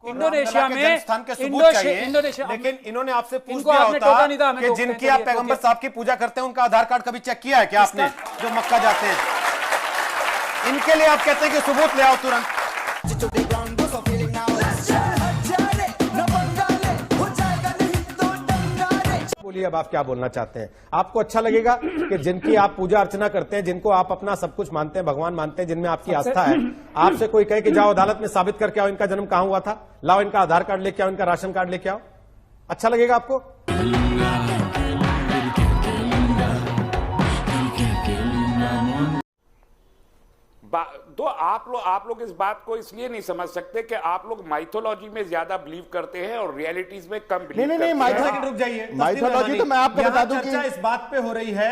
Indonesia में जनस्थान के सबूत चाहिए, लेकिन इन्होंने आपसे पूछ दिया होता कि जिनकी आप पैगंबर साहब की पूजा करते हैं उनका आधार कार्ड कभी चेक किया है क्या आपने, जो मक्का जाते हैं? इनके लिए आप कहते हैं कि सबूत ले आओ तुरंत। बोलिए अब आप क्या बोलना चाहते हैं? आपको अच्छा लगेगा कि जिनकी आप पूजा अर्चना करते हैं, जिनको आप अपना सब कुछ मानते हैं, भगवान मानते हैं, जिनमें आपकी आस्था है, आपसे कोई कहे कि जाओ अदालत में साबित करके आओ इनका जन्म कहां हुआ था, लाओ इनका आधार कार्ड लेके आओ, इनका राशन कार्ड लेके आओ, अच्छा लगेगा आपको? तो आप लोग इस बात को इसलिए नहीं समझ सकते कि आप लोग माइथोलॉजी में ज्यादा बिलीव करते हैं और रियलिटीज में कम बिलीव करते हैं। नहीं, माइथोलॉजी रुक जाइए। माइथोलॉजी तो मैं आपको बता दूं कि चर्चा इस बात पे हो रही है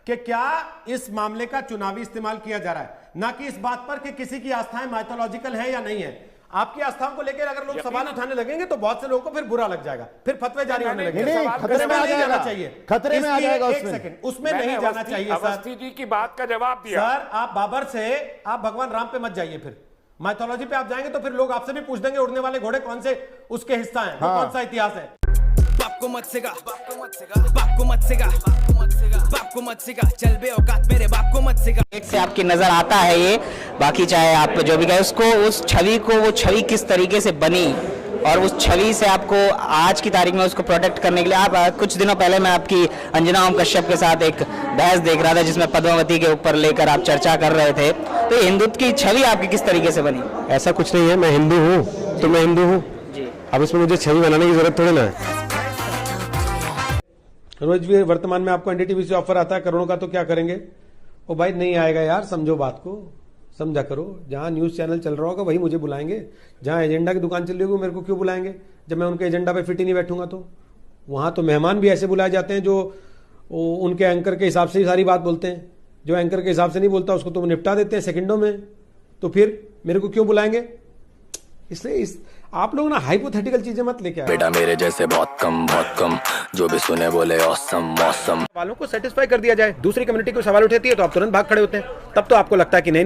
कि क्या इस मामले का चुनावी इस्तेमाल किया जा रहा है, ना कि इस बात पर कि किसी की आस्थाएं माइथोलॉजिकल है या नहीं है। आपकी आस्थाओं को लेकर अगर लोग सवाल उठाने लगेंगे तो बहुत से लोगों को फिर बुरा लग जाएगा, फिर फतवे जारी होने लगेंगे। खतरे में आ जाएगा, खतरे में आ जाएगा। एक सेकंड, उसमें नहीं जाना चाहिए सर। अवस्थी जी की बात का जवाब दिया सर। आप बाबर से आप भगवान राम पे मत जाइए, फिर माइथोलॉजी पे आप जाएंगे तो फिर लोग आपसे भी पूछ देंगे उड़ने वाले घोड़े कौन से उसके हिस्सा है, कौन सा इतिहास है। बाप को मत सिखा, बाप को मत सिखा, बाप को मत सिखा, चल बे औकात मेरे बाप को मत सिखा। एक से आपकी नजर आता है ये, बाकी चाहे आप जो भी कहें उसको, उस छवि को, वो छवि किस तरीके से बनी और उस छवि से आपको आज की तारीख में उसको प्रोटेक्ट करने के लिए आप कुछ दिनों पहले मैं आपकी अंजना ओम कश्यप के साथ एक बहस देख रहा था जिसमें पद्मावती के ऊपर लेकर आप चर्चा कर रहे थे, तो हिंदुत्व की छवि आपकी किस तरीके से बनी? ऐसा कुछ नहीं है, मैं हिंदू हूँ तो मैं हिंदू हूँ, अब इसमें मुझे छवि बनाने की जरूरत थोड़ी ना है। रोज भी वर्तमान में आपको एनडीटीवी से ऑफर आता है करोड़ों का, तो क्या करेंगे? ओ भाई नहीं आएगा यार, समझो बात को, समझा करो। जहां न्यूज चैनल चल रहा होगा वही मुझे बुलाएंगे, जहां एजेंडा की दुकान चल रही होगी मेरे को क्यों बुलाएंगे? जब मैं उनके एजेंडा पे फिट ही नहीं बैठूंगा तो। वहां तो मेहमान भी ऐसे बुलाए जाते हैं जो उनके एंकर के हिसाब से ही सारी बात बोलते हैं, जो एंकर के हिसाब से नहीं बोलता उसको तो निपटा देते हैं सेकंडों में, तो फिर मेरे को क्यों बुलाएंगे? इसलिए आप लोग ना हाइपोथेटिकल चीजें मत लेके आए। बेटा मेरे जैसे बहुत कम जो भी सुने बोले ऑसम मौसम। सवालों को सेटिस्फाई कर दिया जाए, दूसरी कम्युनिटी को सवाल उठाती है तो आप तुरंत भाग खड़े होते हैं, तब तो आपको लगता है कि नहीं।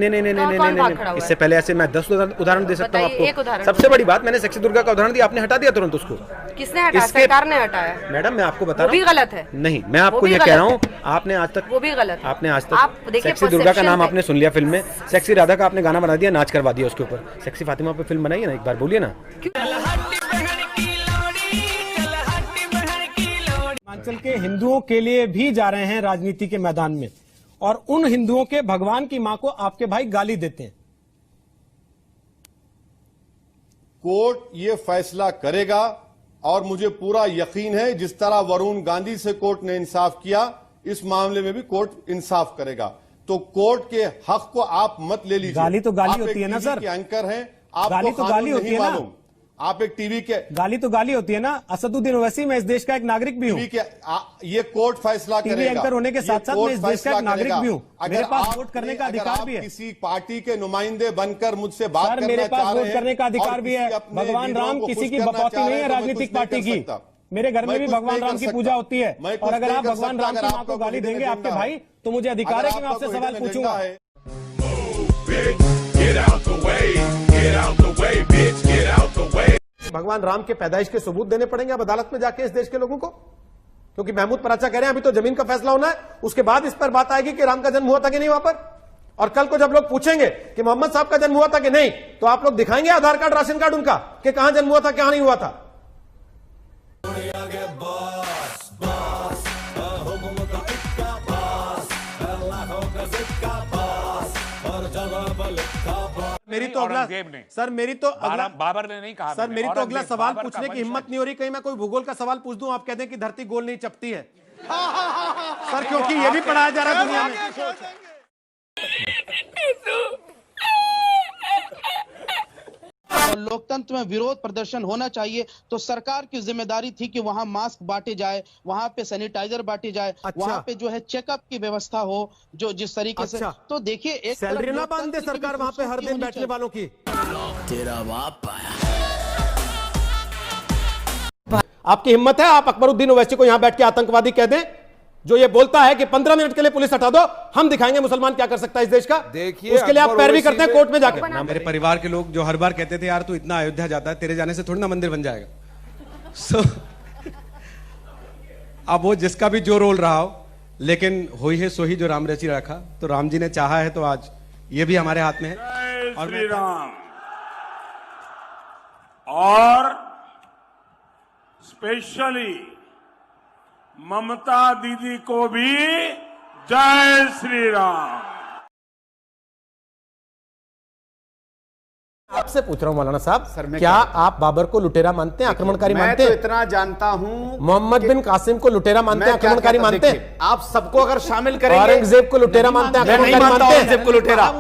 इससे पहले ऐसे मैं 10 उदाहरण दे सकता हूँ आपको। सबसे बड़ी बात, मैंने सेक्सी दुर्गा का उदाहरण दिया, आपने हटा दिया तुरंत उसको। किसने हटाया? सरकार ने हटाया। मैडम मैं आपको बता रहा हूँ, वो भी गलत है। नहीं, मैं आपको ये कह रहा हूँ, आपने आज तक, वो भी गलत है। आपने आज तक सेक्सी दुर्गा का नाम आपने सुन लिया फिल्म में, सेक्सी राधा का आपने गाना बना दिया, नाच करवा दिया उसके ऊपर। सेक्सी फातिमा पे फिल्म बनाई है ना, एक बार बोलिए ना। हिमाचल के हिंदुओं के लिए भी जा रहे हैं राजनीति के मैदान में, और उन हिंदुओं के भगवान की मां को आपके भाई गाली देते हैं। कोर्ट ये फैसला करेगा और मुझे पूरा यकीन है जिस तरह वरुण गांधी से कोर्ट ने इंसाफ किया, इस मामले में भी कोर्ट इंसाफ करेगा। तो कोर्ट के हक को आप मत ले लीजिए। गाली तो गाली होती है ना सर, एंकर हैं, गाली तो गाली होती है ना, आप एक टीवी के, गाली तो गाली होती है ना। असदुद्दीन ओवैसी, मैं इस देश का एक नागरिक भी हूँ, ये कोर्ट फैसला करेगा। टीवी एंकर होने के साथ साथ मैं इस देश का एक नागरिक भी हूँ, मेरे पास वोट करने का अधिकार भी है। किसी पार्टी के नुमाइंदे बनकर मुझसे बात करना मेरे पास चाह वोट करने का अधिकार भी है। भगवान राम किसी की बकौती नहीं है राजनीतिक पार्टी की। मेरे घर में भी भगवान राम की पूजा होती है, और अगर आप भगवान राम की मां को गाली देंगे आपके भाई, तो मुझे अधिकार है कि मैं आपसे सवाल पूछूंगा। भगवान राम के पैदाइश के सबूत देने पड़ेंगे अब अदालत में जाके इस देश के लोगों को, क्योंकि महमूद पराचा कह रहे हैं अभी तो जमीन का फैसला होना है, उसके बाद इस पर बात आएगी कि राम का जन्म हुआ था कि नहीं वहां पर। और कल को जब लोग पूछेंगे कि मोहम्मद साहब का जन्म हुआ था कि नहीं, तो आप लोग दिखाएंगे आधार कार्ड राशन कार्ड उनका कि कहां जन्म हुआ था कहां नहीं हुआ था। मेरी तो अगला सर मेरी तो अगला बाबर ने नहीं कहा सर, मेरी तो अगला सवाल पूछने की हिम्मत नहीं हो रही, कहीं मैं कोई भूगोल का सवाल पूछ दूं, आप कहते हैं कि धरती गोल नहीं चपटी है सर, क्योंकि ये भी पढ़ाया जा रहा है दुनिया में। लोकतंत्र में विरोध प्रदर्शन होना चाहिए, तो सरकार की जिम्मेदारी थी कि वहां मास्क बांटे जाए, वहां पे सैनिटाइजर बांटे जाए, वहां पे जो है चेकअप की व्यवस्था हो, जो जिस तरीके से। तो देखिए, एक सैलरी ना बांध दे सरकार वहां पे हर दिन बैठने वालों की। तेरा बाप आपकी हिम्मत है आप अकबरुद्दीन ओवैसी को यहां बैठ के आतंकवादी कह दें? जो ये बोलता है कि 15 मिनट के लिए पुलिस हटा दो, हम दिखाएंगे मुसलमान क्या कर सकता है इस देश का। देखिए, उसके लिए आप अकबर पैरवी ओवैसी करते हैं कोर्ट में जाकर। ना मेरे परिवार के लोग जो हर बार कहते थे यार तू इतना अयोध्या जाता है, तेरे जाने से थोड़ी ना मंदिर बन जाएगा। सो अब वो जिसका भी जो रोल रहा हो, लेकिन होई है सोही जो राम रची रखा। तो राम जी ने चाहा है तो आज ये भी हमारे हाथ में है। और श्री राम। और स्पेशली ममता दीदी को भी जय श्री राम। आपसे पूछ रहा हूं मौलाना साहब, क्या आप बाबर को लुटेरा मानते हैं, आक्रमणकारी मानते हैं? मैं तो इतना जानता हूं, मोहम्मद बिन कासिम को लुटेरा मानते हैं, आक्रमणकारी मानते हैं? आप सबको अगर शामिल करेंगे, औरंगजेब को लुटेरा मानते हैं, आक्रमणकारी मानते हैं? औरंगजेब को लुटेरा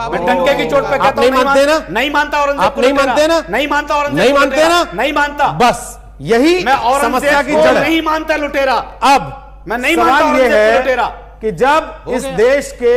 मैं डंके की चोट पे कहता हूं, नहीं मानते ना? नहीं मानता औरंगजेब आप नहीं मानते ना? नहीं मानता औरंगजेब, नहीं मानते ना? नहीं मानता। बस यही मैं समस्या की औरंगजेब जड़ को है। नहीं मानता लुटेरा। अब मैं नहीं मानता सवाल ये औरंगजेब को लुटेरा। है कि जब इस देश के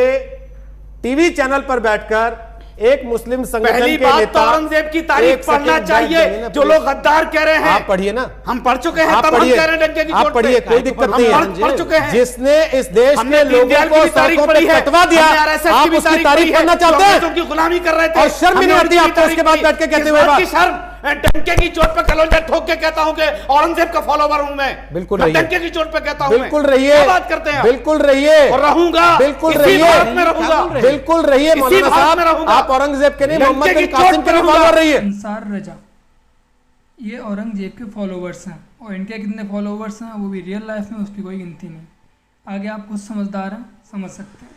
टीवी चैनल पर बैठकर एक मुस्लिम संगठन पहली के बात नेता, तो औरंगजेब की तारीफ पढ़ना चाहिए। जो लोग गद्दार कह रहे हैं, आप पढ़िए ना, हम पढ़ चुके हैं, आप तब हम पढ़िए, कह रहे हैं डंके की चोट पे। आप पढ़िए, कोई दिक्कत नहीं है। पढ़ चुके हैं। जिसने इस देश हमने के लोगों दीनदयाल को की तारीख सड़कों पढ़ी पे है, कटवा दिया, हमने RSS आप की भी उसकी तारीख तारीफ पढ़ी है, करना चाहते हैं? जो की गुलामी कर रहे थे, और शर्म नहीं आती आपको उसके बाद बैठ के कहते हुए बात? शर्म, डंके की चोट पे कलौंजा ठोक के कहता हूं कि औरंगजेब का फॉलोवर हूं मैं। बिल्कुल मैं रहिए, डंके की चोट पे कहता हूं, बिल्कुल रहिए, क्या बात करते हैं? बिल्कुल रहिए और रहूंगा, बिल्कुल इसी रहिए, भारत में रहूंगा, बिल्कुल रहिए इसी मौलाना भारत में साहब। रहूंगा। आप औरंगजेब के नहीं, डंके मोहम्मद की बिन चोट कासिम के पे भी फॉलोवर रहिए। अंसार रजा ये औरंगजेब के फॉलोवर्स हैं, और इनके कितने फॉलोवर्स हैं वो भी रियल लाइफ में उसकी कोई गिनती नहीं। आगे आप खुद समझदार हैं, समझ सकते हैं।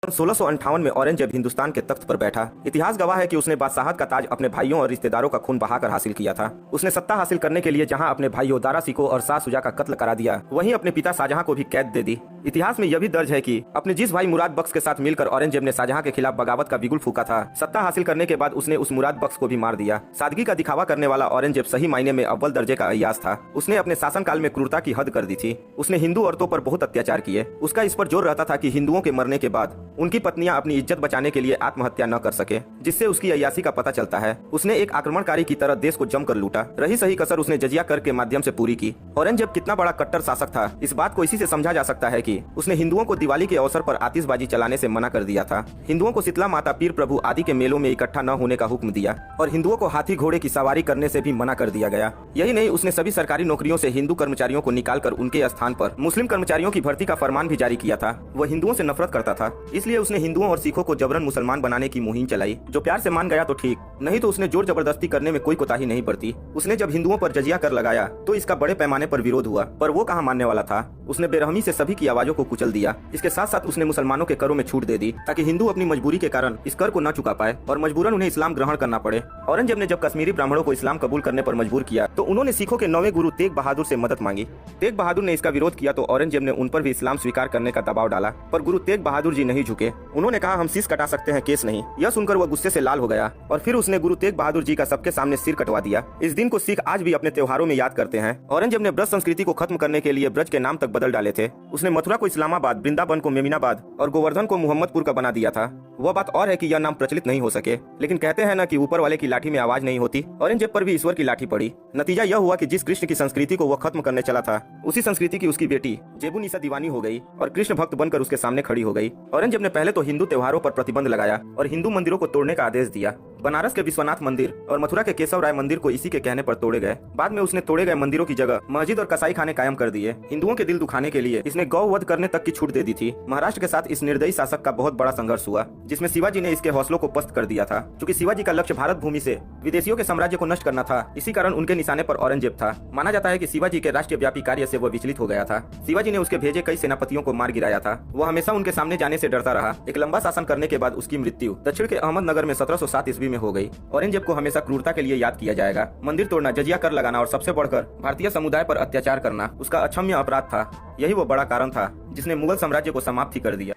1658 में औरंगजेब हिंदुस्तान के तख्त पर बैठा। इतिहास गवाह है कि उसने बादशाहत का ताज अपने भाइयों और रिश्तेदारों का खून बहाकर हासिल किया था। उसने सत्ता हासिल करने के लिए जहां अपने भाइयों दारा सिको और शाह शुजा का कत्ल करा दिया, वहीं अपने पिता शाहजहां को भी कैद दे दी। इतिहास में यह भी दर्ज है कि अपने जिस भाई मुराद बख्श के साथ मिलकर औरंगजेब ने शाहजहां के खिलाफ बगावत का बिगुल फूका था, सत्ता हासिल करने के बाद उसने उस मुराद बख्श को भी मार दिया। सादगी का दिखावा करने वाला औरंगजेब सही मायने में अव्वल दर्जे का अय्याज था। उसने अपने शासनकाल में क्रूरता की हद कर दी थी। उसने हिंदू औरतों पर बहुत अत्याचार किए। उसका इस पर जोर रहता था कि हिंदुओं के मरने के बाद उनकी पत्नियां अपनी इज्जत बचाने के लिए आत्महत्या न कर सके, जिससे उसकी अय्यासी का पता चलता है। उसने एक आक्रमणकारी की तरह देश को जमकर लूटा। रही सही कसर उसने जजिया कर के माध्यम से पूरी की। औरंगजेब कितना बड़ा कट्टर शासक था, इस बात को इसी से समझा जा सकता है कि उसने हिंदुओं को दिवाली के अवसर पर आतिशबाजी चलाने से मना कर दिया था। हिंदुओं को शीतला माता, पीर प्रभु आदि के मेलों में इकट्ठा न होने का हुक्म दिया, और हिंदुओं को हाथी घोड़े की सवारी करने से भी मना कर दिया गया। यही नहीं, उसने सभी सरकारी नौकरियों से हिंदू कर्मचारियों को निकालकर उनके स्थान पर मुस्लिम कर्मचारियों की भर्ती का फरमान भी जारी किया था। वह हिंदुओं से नफरत करता था, इसलिए उसने हिंदुओं और सिखों को जबरन मुसलमान बनाने की मुहिम चलाई। जो प्यार से मान गया तो ठीक, नहीं तो उसने जोर जबरदस्ती करने में कोई कोताही नहीं बरती। उसने जब हिंदुओं पर जजिया कर लगाया तो इसका बड़े पैमाने पर विरोध हुआ, पर वो कहाँ मानने वाला था। उसने बेरहमी से सभी की आवाजों को कुचल दिया। इसके साथ साथ उसने मुसलमानों के करों में छूट दे दी, ताकि हिंदू अपनी मजबूरी के कारण इस कर को न चुका पाए और मजबूरन उन्हें इस्लाम ग्रहण करना पड़े। औरंगजेब ने जब कश्मीरी ब्राह्मणों को इस्लाम कबूल करने पर मजबूर किया तो उन्होंने सिखों के 9वें गुरु तेग बहादुर से मदद मांगी। तेग बहादुर ने इसका विरोध किया तो औरंगजेब ने उन पर भी इस्लाम स्वीकार करने का दबाव डाला, पर गुरु तेग बहादुर जी नहीं झुके। उन्होंने कहा हम शीश कटा सकते हैं, केस नहीं। यह सुनकर वह गुस्से से लाल हो गया और फिर उसने गुरु तेग बहादुर जी का सबके सामने सिर कटवा दिया। इस दिन को सिख आज भी अपने त्योहारों में याद करते हैं। औरंगजेब ने ब्रज संस्कृति को खत्म करने के लिए ब्रज के नाम तक बदल डाले थे। उसने मथुरा को इस्लामाबाद, वृंदावन को मेमिनाबाद और गोवर्धन को मोहम्मदपुर का बना दिया था। वह बात और है कि यह नाम प्रचलित नहीं हो सके, लेकिन कहते हैं ना कि ऊपर वाले की लाठी में आवाज नहीं होती। औरंगजेब पर भी ईश्वर की लाठी पड़ी। नतीजा यह हुआ कि जिस कृष्ण की संस्कृति को वह खत्म करने चला था, उसी संस्कृति की उसकी बेटी जेबुनिसा दीवानी हो गई और कृष्ण भक्त बनकर उसके सामने खड़ी हो गई। औरंगजेब ने पहले तो हिंदू त्योहारों पर प्रतिबंध लगाया और हिंदू मंदिरों को तोड़ने का आदेश दिया। बनारस के विश्वनाथ मंदिर और मथुरा के केशव राय मंदिर को इसी के कहने पर तोड़े गए। बाद में उसने तोड़े गए मंदिरों की जगह मस्जिद और कसाई खाने कायम कर दिए। हिंदुओं के दिल दुखाने के लिए इसने गौ वध करने तक की छूट दे दी थी। महाराष्ट्र के साथ इस निर्दयी शासक का बहुत बड़ा संघर्ष हुआ, जिसमें शिवाजी ने इसके हौसलों को पस्त कर दिया था। क्योंकि शिवाजी का लक्ष्य भारत भूमि से विदेशियों के साम्राज्य को नष्ट करना था, इसी कारण उनके निशाने पर औरंगजेब था। माना जाता है कि शिवाजी के राष्ट्रीय व्यापी कार्य से वह विचलित हो गया था। शिवाजी ने उसके भेजे कई सेनापतियों को मार गिराया था। वह हमेशा उनके सामने जाने से डरता रहा। एक लंबा शासन करने के बाद उसकी मृत्यु दक्षिण के अहमदनगर में 1707 ईस्वी में हो गई। औरंगजेब को हमेशा क्रूरता के लिए याद किया जाएगा। मंदिर तोड़ना, जजिया कर लगाना और सबसे बढ़कर भारतीय समुदाय पर अत्याचार करना उसका अक्षम्य अपराध था। यही वो बड़ा कारण था जिसने मुगल साम्राज्य को समाप्त ही कर दिया।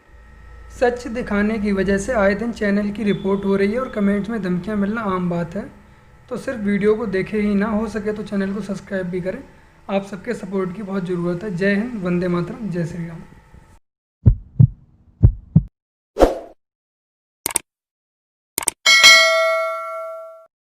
सच दिखाने की वजह से आए दिन चैनल की रिपोर्ट हो रही है और कमेंट्स में धमकियां मिलना आम बात है, तो सिर्फ वीडियो को देखे ही ना, हो सके तो चैनल को सब्सक्राइब भी करें। आप सबके सपोर्ट की बहुत ज़रूरत है। जय हिंद, वंदे मातरम, जय श्री राम।